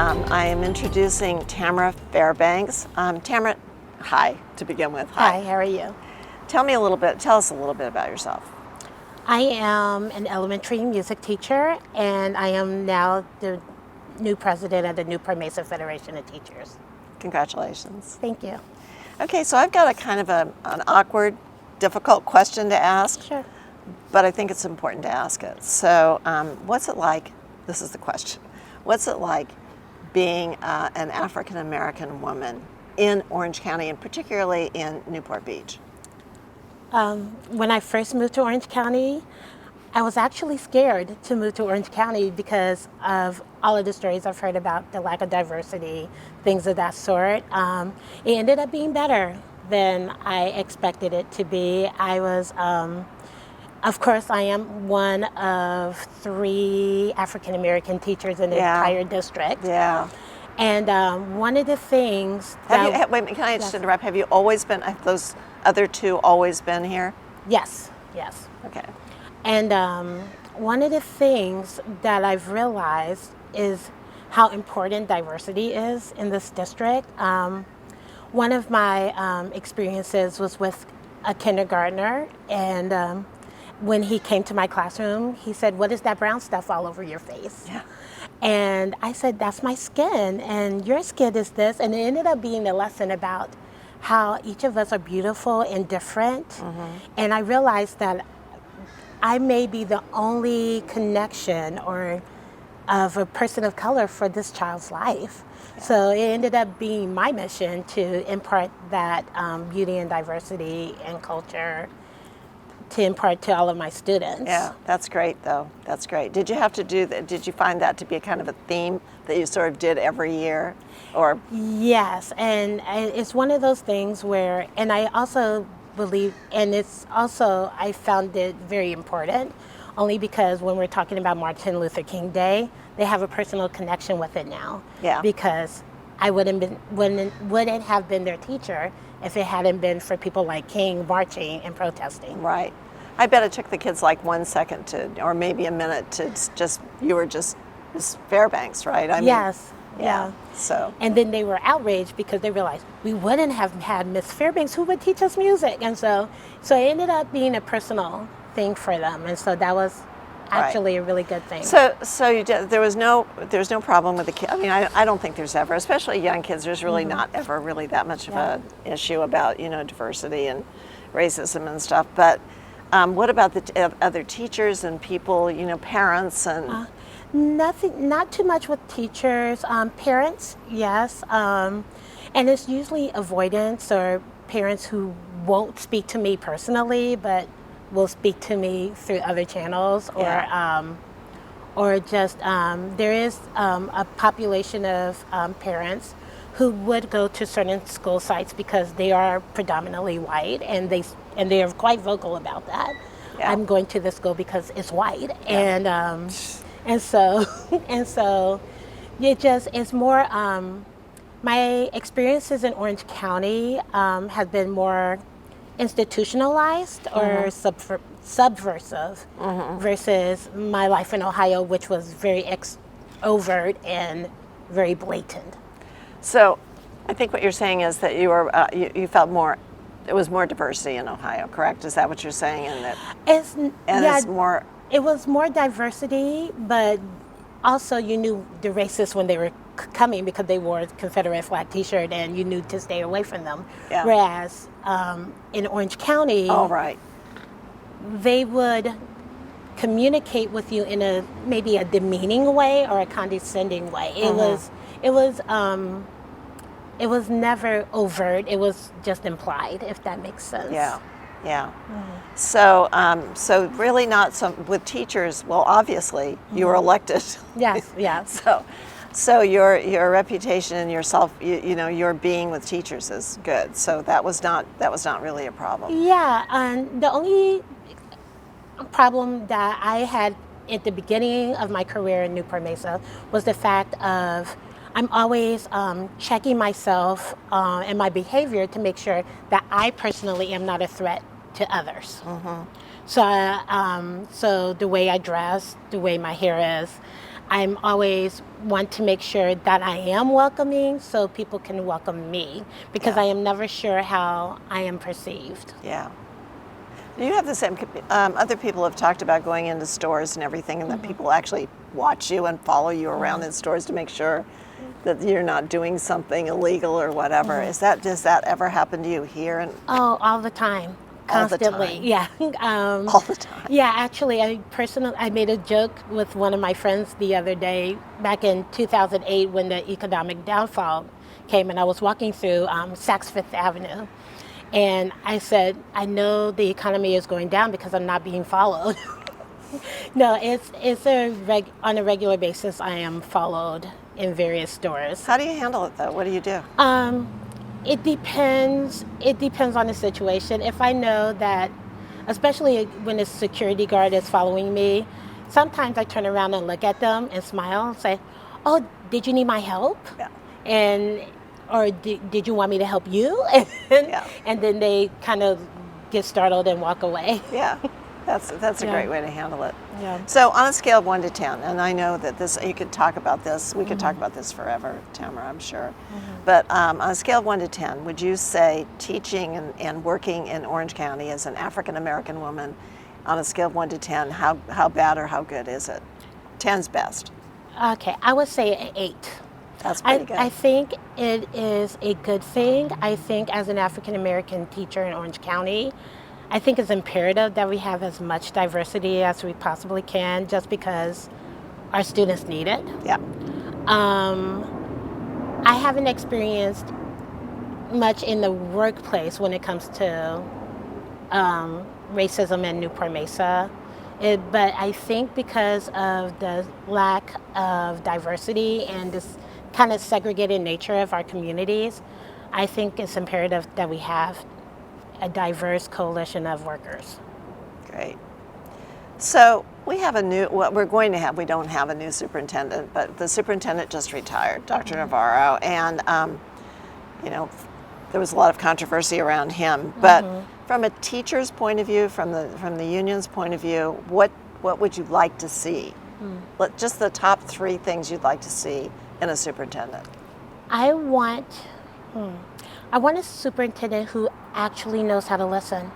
I am introducing Tamara Fairbanks. Tamara, hi to begin with. Hi, how are you? Tell us a little bit about yourself. I am an elementary music teacher, and I am now the new president of the Newport-Mesa Federation of Teachers. Congratulations. Thank you. Okay, so I've got a kind of an awkward, difficult question to ask, Sure. but I think it's important to ask it. So what's it like, this is the question, what's it like being an African-American woman in Orange County, and particularly in Newport Beach? When I first moved to Orange County, I was actually scared to move to Orange County because of all of the stories I've heard about the lack of diversity, things of that sort. It ended up being better than I expected it to be. I was, of course, I am one of 3 African American teachers in the entire district. Yeah. And one of the things wait a minute, can I just interrupt? Have you always been, have those other 2 always been here? Yes. Okay. And one of the things that I've realized is how important diversity is in this district. One of my experiences was with a kindergartner, and when he came to my classroom, he said, "What is that brown stuff all over your face?" Yeah. And I said, "That's my skin, and your skin is this." And it ended up being a lesson about how each of us are beautiful and different. Mm-hmm. And I realized that I may be the only connection or of a person of color for this child's life. Yeah. So it ended up being my mission to impart that beauty and diversity and culture to impart to all of my students. Yeah, that's great though. That's great. Did you have to do that? Did you find that to be a kind of a theme that you sort of did every year? Or yes, and it's one of those things where, and I also believe, and it's also, I found it very important, only because when we're talking about Martin Luther King Day, they have a personal connection with it now. Yeah. Because I wouldn't have been their teacher if it hadn't been for people like King marching and protesting. Right. I bet it took the kids like 1 second to, or maybe a minute to just, you were just Miss Fairbanks, right? I mean, yes. Yeah. So. And then they were outraged because they realized we wouldn't have had Miss Fairbanks who would teach us music, and so it ended up being a personal thing for them, and so that was actually a really good thing. So you did, there's no problem with the kids. I mean, I don't think there's ever, especially young kids, there's really not ever really that much of an issue about, diversity and racism and stuff. But what about the other teachers and people, parents and? Nothing, not too much with teachers. Parents, yes. And it's usually avoidance or parents who won't speak to me personally, but will speak to me through other channels, or just there is a population of parents who would go to certain school sites because they are predominantly white, and they are quite vocal about that. Yeah. I'm going to this school because it's white, and so it's more. My experiences in Orange County have been more institutionalized or subversive versus my life in Ohio, which was very overt and very blatant. So I think what you're saying is that you were you felt more, it was more diversity in Ohio, correct? Is that what you're saying? And that it's more. It was more diversity, but also you knew the racists when they were coming because they wore a Confederate flag T-shirt, and you knew to stay away from them. Yeah. Whereas in Orange County, they would communicate with you in maybe a demeaning way or a condescending way. It was never overt. It was just implied, if that makes sense. Yeah. Yeah. So really not with teachers. Well, obviously you were elected. Yes. Yes. So your reputation and yourself, your being with teachers is good. So that was not really a problem. Yeah. And the only problem that I had at the beginning of my career in Newport-Mesa was the fact of I'm always checking myself and my behavior to make sure that I personally am not a threat to others. Mm-hmm. So the way I dress, the way my hair is, I'm always want to make sure that I am welcoming so people can welcome me, because Yeah. I am never sure how I am perceived. Yeah. You have the same, other people have talked about going into stores and everything, and that people actually watch you and follow you around in stores to make sure that you're not doing something illegal or whatever. Does that ever happen to you here? And Oh, all the time. All the Constantly. time? Yeah. all the time. Yeah, actually, I made a joke with one of my friends the other day, back in 2008 when the economic downfall came, and I was walking through Saks Fifth Avenue. And I said, I know the economy is going down because I'm not being followed. No, on a regular basis, I am followed in various stores. How do you handle it though? What do you do? It depends. It depends on the situation. If I know that, especially when a security guard is following me, sometimes I turn around and look at them and smile and say, "Oh, did you need my help?" Yeah. Or did you want me to help you? Yeah. And then they kind of get startled and walk away. Yeah. That's a great way to handle it. Yeah. So on a scale of 1 to 10, and I know that you could talk about this, we could talk about this forever, Tamara, I'm sure. But on a scale of 1 to 10, would you say teaching and working in Orange County as an African American woman, on a scale of 1 to 10, how bad or how good is it? 10's best. Okay, I would say an 8. That's pretty good. I think it is a good thing. I think as an African American teacher in Orange County, I think it's imperative that we have as much diversity as we possibly can, just because our students need it. Yeah. I haven't experienced much in the workplace when it comes to racism in Newport-Mesa. But I think because of the lack of diversity and this kind of segregated nature of our communities, I think it's imperative that we have a diverse coalition of workers. Great. So we have we don't have a new superintendent, but the superintendent just retired, Dr. Navarro, and there was a lot of controversy around him. But from a teacher's point of view, from the union's point of view, what would you like to see? Just the top 3 things you'd like to see in a superintendent. I want a superintendent who actually knows how to listen,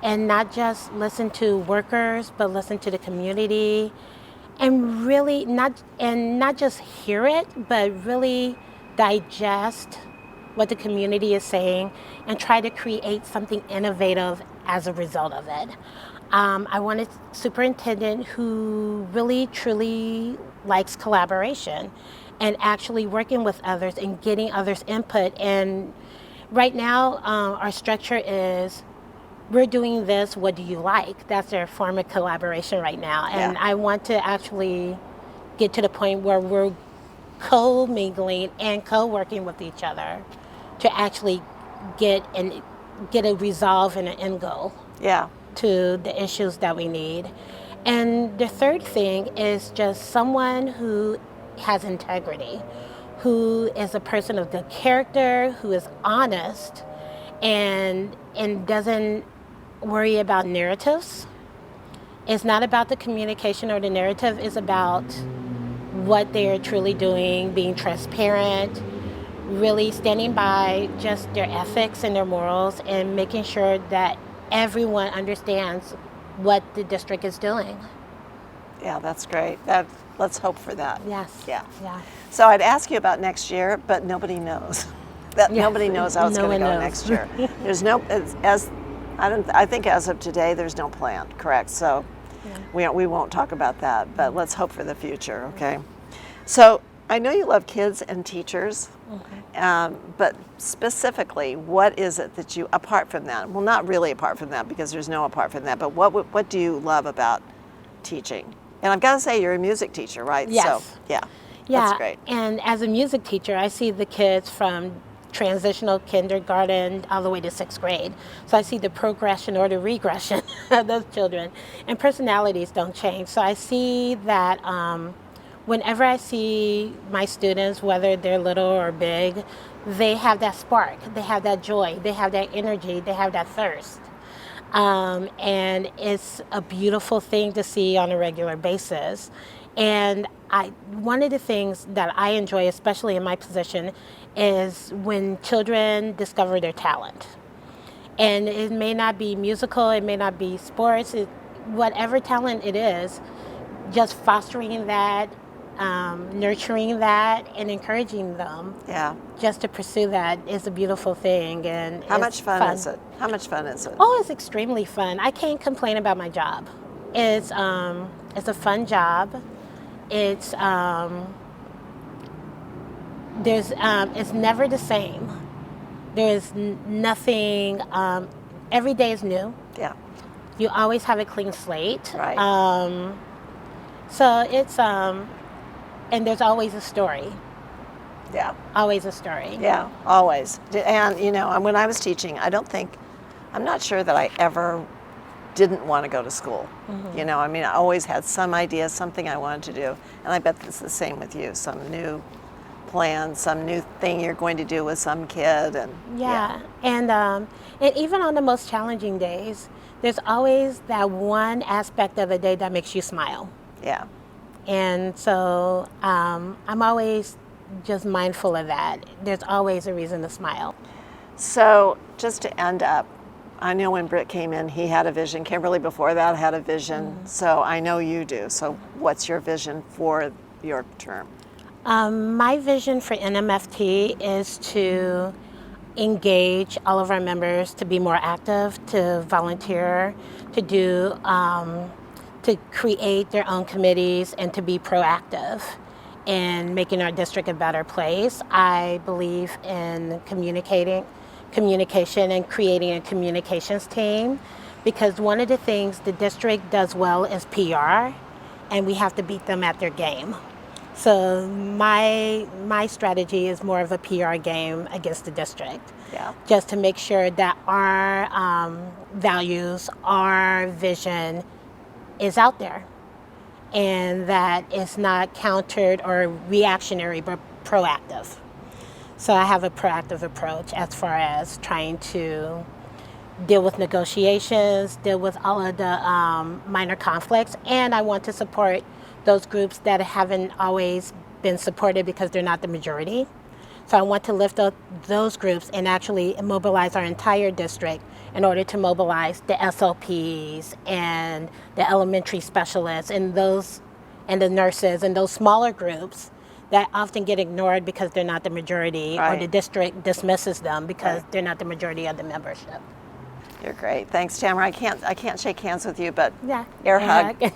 and not just listen to workers, but listen to the community, and really not just hear it, but really digest what the community is saying and try to create something innovative as a result of it. I want a superintendent who really truly likes collaboration and actually working with others and getting others' input. And right now, our structure is, we're doing this, what do you like? That's their form of collaboration right now. And I want to actually get to the point where we're co-mingling and co-working with each other to actually get a resolve and an end goal to the issues that we need. And the third thing is just someone who has integrity, who is a person of good character, who is honest, and doesn't worry about narratives. It's not about the communication or the narrative, it's about what they're truly doing, being transparent, really standing by just their ethics and their morals, and making sure that everyone understands what the district is doing. Yeah, that's great. Let's hope for that. Yes. Yeah. Yeah. So I'd ask you about next year, but nobody knows. Nobody knows how it's going to go next year. There's I think as of today, there's no plan, correct? So we won't talk about that, but let's hope for the future, okay? So I know you love kids and teachers, but specifically, what is it that you, apart from that, well, not really apart from that, because there's no apart from that, but what do you love about teaching? And I've got to say, you're a music teacher, right? Yes. So, that's great. And as a music teacher, I see the kids from transitional kindergarten all the way to 6th grade. So I see the progression or the regression of those children. And personalities don't change. So I see that whenever I see my students, whether they're little or big, they have that spark, they have that joy, they have that energy, they have that thirst. And it's a beautiful thing to see on a regular basis. And one of the things that I enjoy, especially in my position, is when children discover their talent. And it may not be musical, it may not be sports, whatever talent it is, just fostering that, nurturing that, and encouraging them. Yeah. Just to pursue that is a beautiful thing. And How much fun is it? How much fun is it? Oh, it's extremely fun. I can't complain about my job. It's a fun job. It's it's never the same. There's nothing. Every day is new. Yeah. You always have a clean slate. Right. So it's and there's always a story. Yeah. Always a story. Yeah, always. And, you know, when I was teaching, I'm not sure that I ever didn't want to go to school. You know, I mean, I always had some idea, something I wanted to do. And I bet it's the same with you, some new plan, some new thing you're going to do with some kid. And Yeah. And even on the most challenging days, there's always that one aspect of the day that makes you smile. Yeah. And so I'm always just mindful of that. There's always a reason to smile. So just to end up, I know when Britt came in, he had a vision. Kimberly before that had a vision. So I know you do. So what's your vision for your term? My vision for NMFT is to engage all of our members to be more active, to volunteer, to do, to create their own committees, and to be proactive in making our district a better place. I believe in communication and creating a communications team, because one of the things the district does well is PR, and we have to beat them at their game. So my strategy is more of a PR game against the district. Yeah. Just to make sure that our values, our vision is out there, and that it's not countered or reactionary, but proactive. So I have a proactive approach as far as trying to deal with negotiations, deal with all of the minor conflicts, and I want to support those groups that haven't always been supported because they're not the majority. So I want to lift up those groups and actually mobilize our entire district in order to mobilize the SLPs and the elementary specialists and the nurses and those smaller groups that often get ignored because they're not the majority, Right. or the district dismisses them because they're not the majority of the membership. You're great. Thanks, Tamara. I can't shake hands with you, but Yeah. air hug.